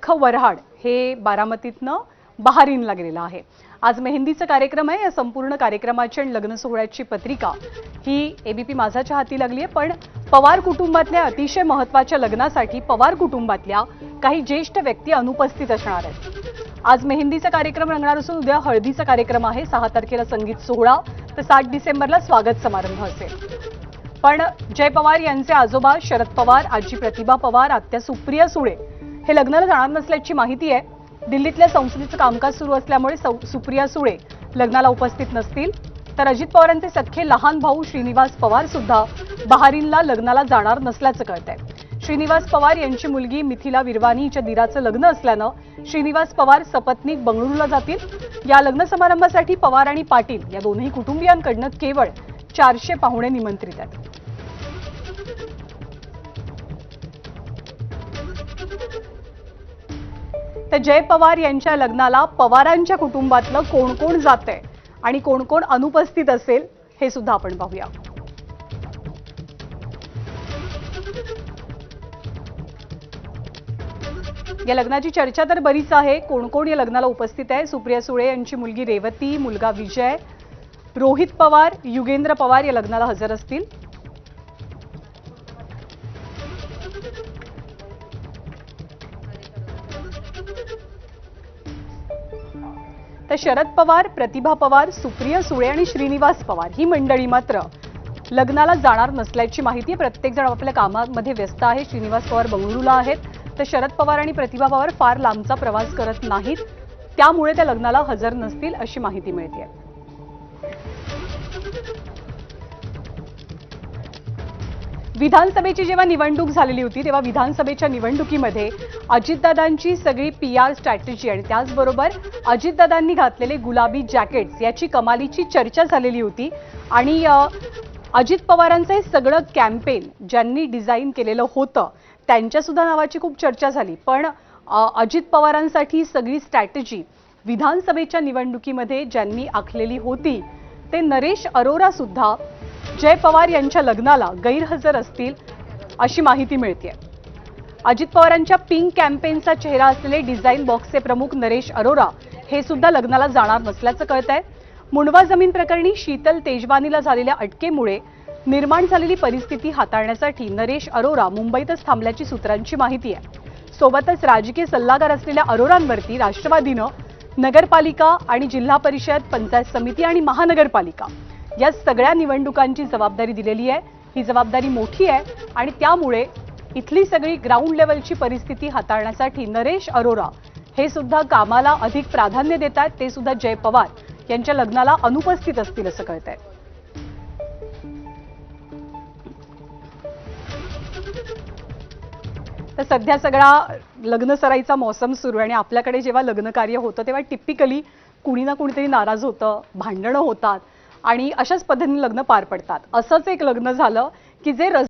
अख्खं वऱ्हाड हे बारामतीतनं बहारीनला गेलेलं आहे। आज मेहंदीचा कार्यक्रम आहे। या संपूर्ण कार्यक्रमाची आणि लग्न सोहळ्याची पत्रिका ही एबीपी माझाच्या हाती लागली आहे। पण पवार कुटुंबातल्या अतिशय महत्त्वाच्या लग्नासाठी पवार कुटुंबातल्या काही ज्येष्ठ व्यक्ती अनुपस्थित असणार आहेत। आज मेहंदीचा कार्यक्रम रंगणार असून उद्या हळदीचा कार्यक्रम आहे। 6 तारखेला संगीत सोहळा तर 7 डिसेंबरला स्वागत समारंभ असेल। पण जय पवार यांचे आजोबा शरद पवार, आजी प्रतिभा पवार, आत्या सुप्रिया सुळे हे लग्नाला जाणार नसल्याची माहिती आहे। दिल्लीतल्या संसदेचं कामकाज सुरू असल्यामुळे सुप्रिया सुळे लग्नाला उपस्थित नसतील। तर अजित पवारांचे सख्खे लहान भाऊ श्रीनिवास पवार सुद्धा बहारीनला लग्नाला जाणार नसल्याचं कळतंय। श्रीनिवास पवार यांची मुलगी मिथिला विरवानी हिच्या दीराचं लग्न असल्यानं श्रीनिवास पवार सपत्नीक बंगळुरूला जातील। या लग्न समारंभासाठी पवार आणि पाटील या दोन्ही कुटुंबियांकडनं केवळ 400 पाहुणे निमंत्रित आहेत। तर जय पवार यांच्या लग्नाला पवारांच्या कुटुंबातलं कोण कोण जातंय आणि कोण कोण अनुपस्थित असेल हे सुद्धा आपण पाहूया। या लग्नाची चर्चा तर बरीच आहे। कोण कोण या लग्नाला उपस्थित आहे? सुप्रिया सुळे यांची मुलगी रेवती, मुलगा विजय, रोहित पवार, युगेंद्र पवार या लग्नाला हजर असतील। तर शरद पवार, प्रतिभा पवार, सुप्रिया सुळे आणि श्रीनिवास पवार ही मंडळी मात्र लग्नाला जाणार नसल्याची माहिती आहे। प्रत्येक जण आपल्या कामामध्ये व्यस्त आहे। श्रीनिवास पवार बंगळुरूला आहेत तर शरद पवार आणि प्रतिभा पवार फार लांबचा प्रवास करत नाहीत, त्यामुळे त्या लग्नाला हजर नसतील अशी माहिती मिळते। विधानसभेची जेव्हा निवडणूक झालेली होती तेव्हा विधानसभेच्या निवडणुकीमध्ये अजितदादांची सगळी पीआर स्ट्रॅटेजी आणि त्याचबरोबर अजितदादांनी घातलेले गुलाबी जॅकेट्स याची कमालीची चर्चा झालेली होती। आणि अजित पवारांचं हे सगळं कॅम्पेन ज्यांनी डिझाईन केलेलं होतं त्यांच्या सुद्धा नावाची खूप चर्चा झाली। पण अजित पवारांसाठी सगळी स्ट्रॅटेजी विधानसभेच्या निवडणुकीमध्ये ज्यांनी आखलेली होती ते नरेश अरोरा सुद्धा जय पवार यांच्या लग्नाला गैरहजर असतील अशी माहिती मिळते। अजित पवारांच्या पिंक कॅम्पेनचा चेहरा असलेले डिझाईन बॉक्सचे प्रमुख नरेश अरोरा हे सुद्धा लग्नाला जाणार नसल्याचं कळतंय। मुंडवा जमीन प्रकरणी शीतल तेजवानीला झालेल्या अटकेमुळे निर्माण झालेली परिस्थिती हाताळण्यासाठी नरेश अरोरा मुंबईतच थांबल्याची सूत्रांची माहिती आहे। सोबतच राजकीय सल्लागार असलेल्या अरोरांवरती राष्ट्रवादीनं नगरपालिका आणि जिल्हा परिषद, पंचायत समिती आणि महानगरपालिका या सगळ्या निवडणुकांची जबाबदारी दिलेली आहे। ही जबाबदारी मोठी आहे आणि त्यामुळे इथली सगळी ग्राउंड लेवलची परिस्थिती हाताळण्यासाठी नरेश अरोरा हे सुद्धा कामाला अधिक प्राधान्य देतात। ते सुद्धा जय पवार यांच्या लग्नाला अनुपस्थित असतील असं कळतंय। तर सध्या सगळा लग्न सराईचा मौसम सुरू आहे आणि आपल्याकडे जेव्हा लग्न कार्य होतं तेव्हा टिपिकली कुणी ना कुणीतरी नाराज होतं, भांडणं होतात आणि अशाच पद्धतीने लग्न पार पडतात। असंच एक लग्न झालं की जे